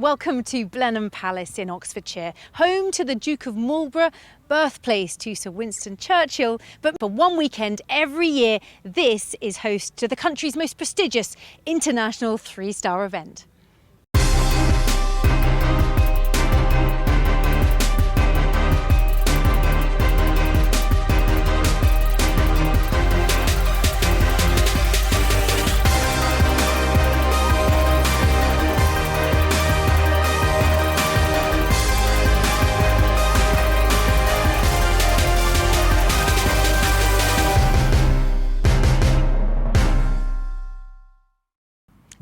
Welcome to Blenheim Palace in Oxfordshire, home to the Duke of Marlborough, birthplace to Sir Winston Churchill. But for one weekend every year, this is host to the country's most prestigious international three-star event.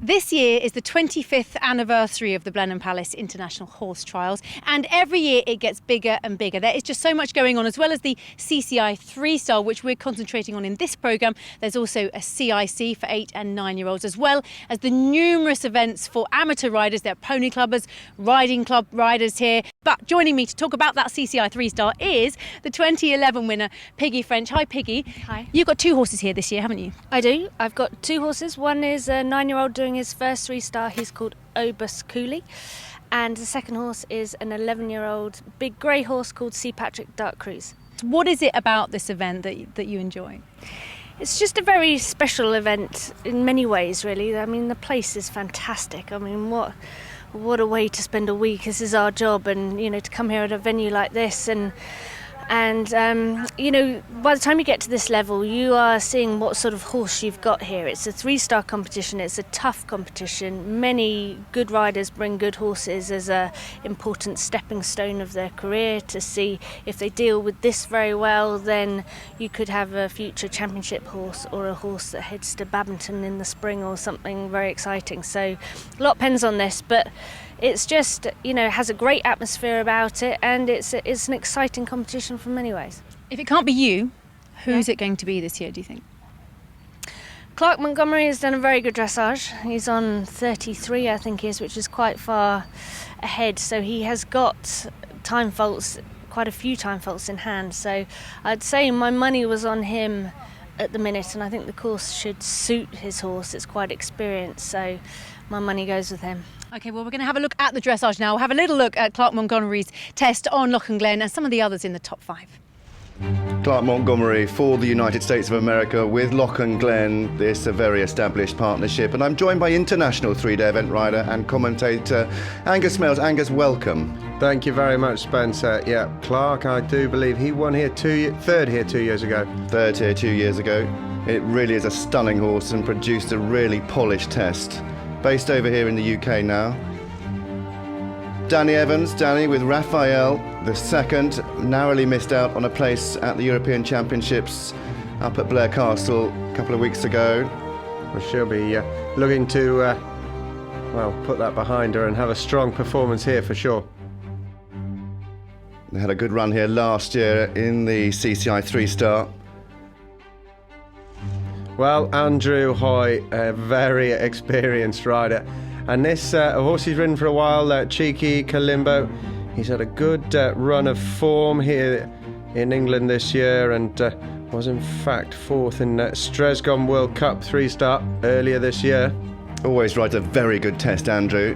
This year is the 25th anniversary of the Blenheim Palace International Horse Trials, and every year it gets bigger and bigger. There is just so much going on, as well as the CCI 3-star, which we're concentrating on in this programme. There's also a CIC for 8 and 9-year-olds, as well as the numerous events for amateur riders. There are pony clubbers, riding club riders here. But joining me to talk about that CCI 3-star is the 2011 winner, Piggy French. Hi, Piggy. Hi. You've got two horses here this year, haven't you? I do. I've got two horses. One is a 9-year-old doing his first 3-star. He's called Obus Cooley. And the second horse is an 11-year-old big grey horse called C. Patrick Dark Cruise. What is it about this event that you enjoy? It's just a very special event in many ways, really. I mean, the place is fantastic. I mean, what a way to spend a week. This is our job, and you know, to come here at a venue like this and you know, by the time you get to this level, you are seeing what sort of horse you've got here. It's a 3-star competition. It's a tough competition. Many good riders bring good horses as a important stepping stone of their career to see if they deal with this very well, then you could have a future championship horse or a horse that heads to Badminton in the spring or something very exciting. So a lot depends on this, but it's just, you know, has a great atmosphere about it, and it's an exciting competition from many ways. If it can't be you, who's it going to be this year, do you think? Clark Montgomery has done a very good dressage. He's on 33, I think he is, which is quite far ahead. So he has got time faults, quite a few time faults in hand. So I'd say my money was on him at the minute, and I think the course should suit his horse. It's quite experienced, so my money goes with him. OK, well, we're going to have a look at the dressage now. We'll have a little look at Clark Montgomery's test on Lochenglen and some of the others in the top 5. Clark Montgomery for the United States of America with Lochenglen. This is a very established partnership, and I'm joined by international 3-day event rider and commentator Angus Mills. Angus, welcome. Thank you very much, Spencer. Yeah, Clark, I do believe he won here third here 2 years ago. Third here 2 years ago. It really is a stunning horse and produced a really polished test. Based over here in the UK now. Danny Evans, Danny with Raphael, the second, narrowly missed out on a place at the European Championships up at Blair Castle a couple of weeks ago. Well, she'll be looking to, well, put that behind her and have a strong performance here for sure. They had a good run here last year in the CCI 3-star. Well, Andrew Hoy, a very experienced rider. And this a horse he's ridden for a while, Cheeky Kalimbo. He's had a good run of form here in England this year, and was in fact fourth in Stresgom World Cup 3-star earlier this year. Always rides a very good test, Andrew.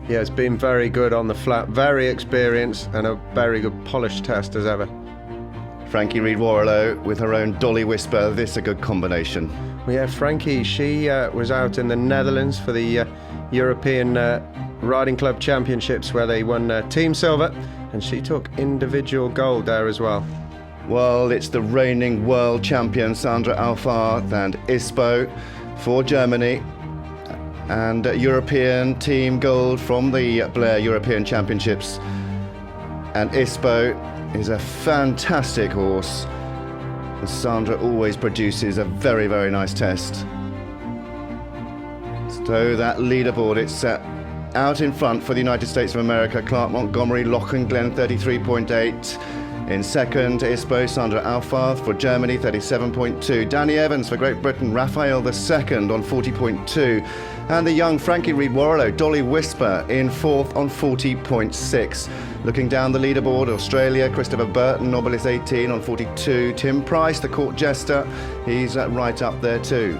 Yeah, it's been very good on the flat, very experienced, and a very good polished test as ever. Frankie Reed-Warrilow with her own Dolly Whisper. This is a good combination. Well, yeah, Frankie, she was out in the Netherlands for the European Riding Club Championships, where they won Team Silver, and she took individual gold there as well. Well, it's the reigning world champion Sandra Alfarth and Ispo for Germany, and European team gold from the Blair European Championships. And Ispo is a fantastic horse. And Sandra always produces a very, very nice test. So that leaderboard, it's out in front for the United States of America. Clark Montgomery, Lochenglen 33.8. In second, Ispo, Sandra Alfarth for Germany 37.2. Danny Evans for Great Britain, Raphael the second on 40.2. And the young Frankie Reed-Warrilow, Dolly Whisper in fourth on 40.6. Looking down the leaderboard, Australia, Christopher Burton, Nobilis 18 on 42. Tim Price, the court jester, he's right up there too.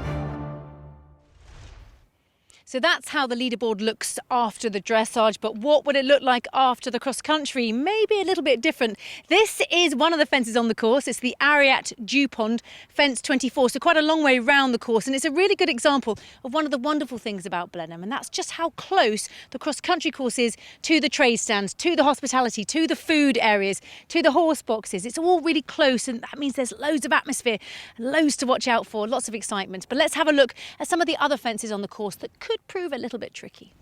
So that's how the leaderboard looks after the dressage, but what would it look like after the cross country? Maybe a little bit different. This is one of the fences on the course. It's the Ariat Dupont fence 24, so quite a long way round the course, and it's a really good example of one of the wonderful things about Blenheim, and that's just how close the cross country course is to the trade stands, to the hospitality, to the food areas, to the horse boxes. It's all really close, and that means there's loads of atmosphere, loads to watch out for, lots of excitement. But let's have a look at some of the other fences on the course that could prove a little bit tricky.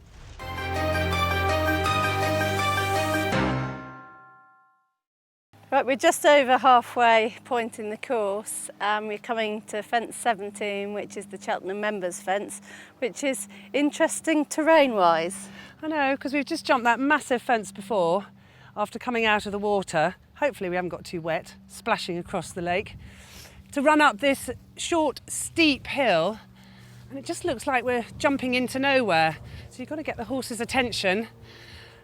Right, we're just over halfway point in the course. We're coming to fence 17, which is the Cheltenham members fence, which is interesting terrain-wise. I know, because we've just jumped that massive fence before after coming out of the water. Hopefully we haven't got too wet, splashing across the lake, to run up this short, steep hill, and it just looks like we're jumping into nowhere. So you've got to get the horses' attention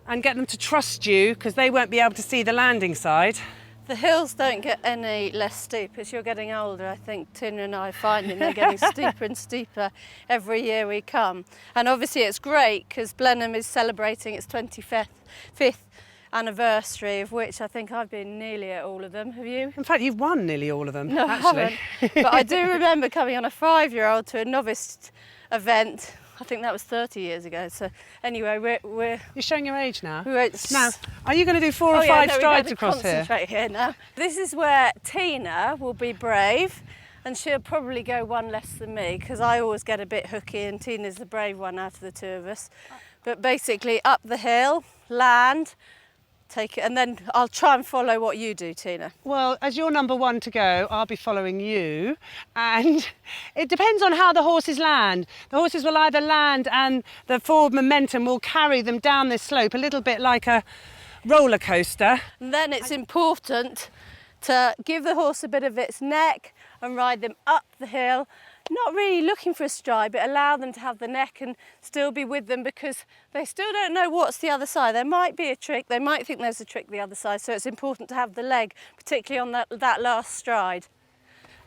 and get them to trust you, because they won't be able to see the landing side. The hills don't get any less steep as you're getting older. I think Tina and I are finding they're getting steeper and steeper every year we come. And obviously it's great because Blenheim is celebrating its 25th anniversary, of which I think I've been nearly at all of them. Have you? In fact, you've won nearly all of them, No, actually. I haven't. But I do remember coming on a 5-year-old to a novice event. I think that was 30 years ago. So anyway, we're You're showing your age now. Now, Now, are you going to do 4 or 5 strides across here? Concentrate here now. This is where Tina will be brave, and she'll probably go one less than me because I always get a bit hooky, and Tina's the brave one out of the two of us. But basically, up the hill, land, take it, and then I'll try and follow what you do, Tina. Well, as you're number one to go, I'll be following you. And it depends on how the horses land. The horses will either land and the forward momentum will carry them down this slope, a little bit like a roller coaster. And then it's important to give the horse a bit of its neck and ride them up the hill, not really looking for a stride, but allow them to have the neck and still be with them, because they still don't know what's the other side. There might be a trick, they might think there's a trick the other side, so it's important to have the leg, particularly on that last stride.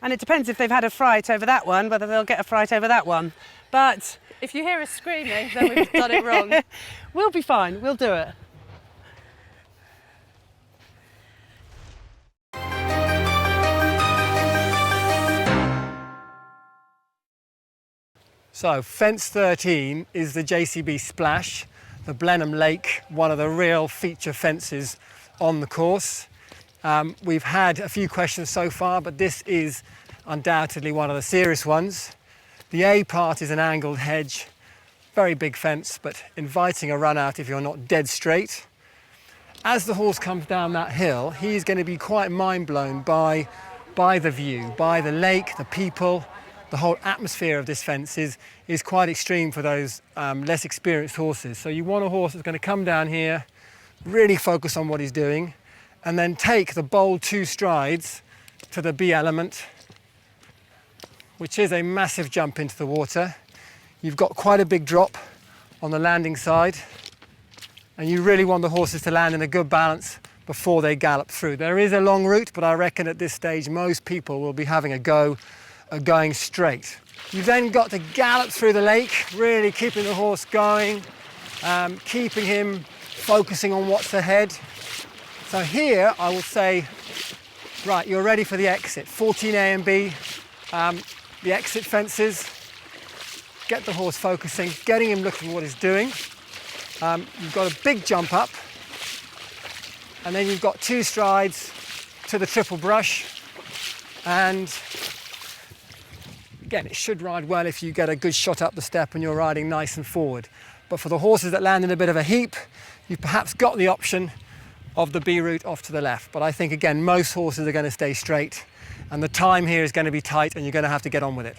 And it depends if they've had a fright over that one, whether they'll get a fright over that one. But If you hear us screaming, then we've done it wrong. we'll be fine, we'll do it. So fence 13 is the JCB Splash, the Blenheim Lake, one of the real feature fences on the course. We've had a few questions so far, but this is undoubtedly one of the serious ones. The A part is an angled hedge, very big fence, but inviting a run out if you're not dead straight. As the horse comes down that hill, he's going to be quite mind blown by the view, by the lake, the people. The whole atmosphere of this fence is quite extreme for those less experienced horses. So you want a horse that's going to come down here, really focus on what he's doing, and then take the bold 2 strides to the B element, which is a massive jump into the water. You've got quite a big drop on the landing side, and you really want the horses to land in a good balance before they gallop through. There is a long route, but I reckon at this stage most people will be having a go at going straight. You've then got to gallop through the lake, really keeping the horse going, keeping him focusing on what's ahead. So here I will say, right, you're ready for the exit. 14A and B, the exit fences. Get the horse focusing, getting him looking at what he's doing. You've got a big jump up, and then you've got 2 strides to the triple brush, and again, it should ride well if you get a good shot up the step and you're riding nice and forward. But for the horses that land in a bit of a heap, you've perhaps got the option of the B route off to the left. But I think, again, most horses are going to stay straight, and the time here is going to be tight, and you're going to have to get on with it.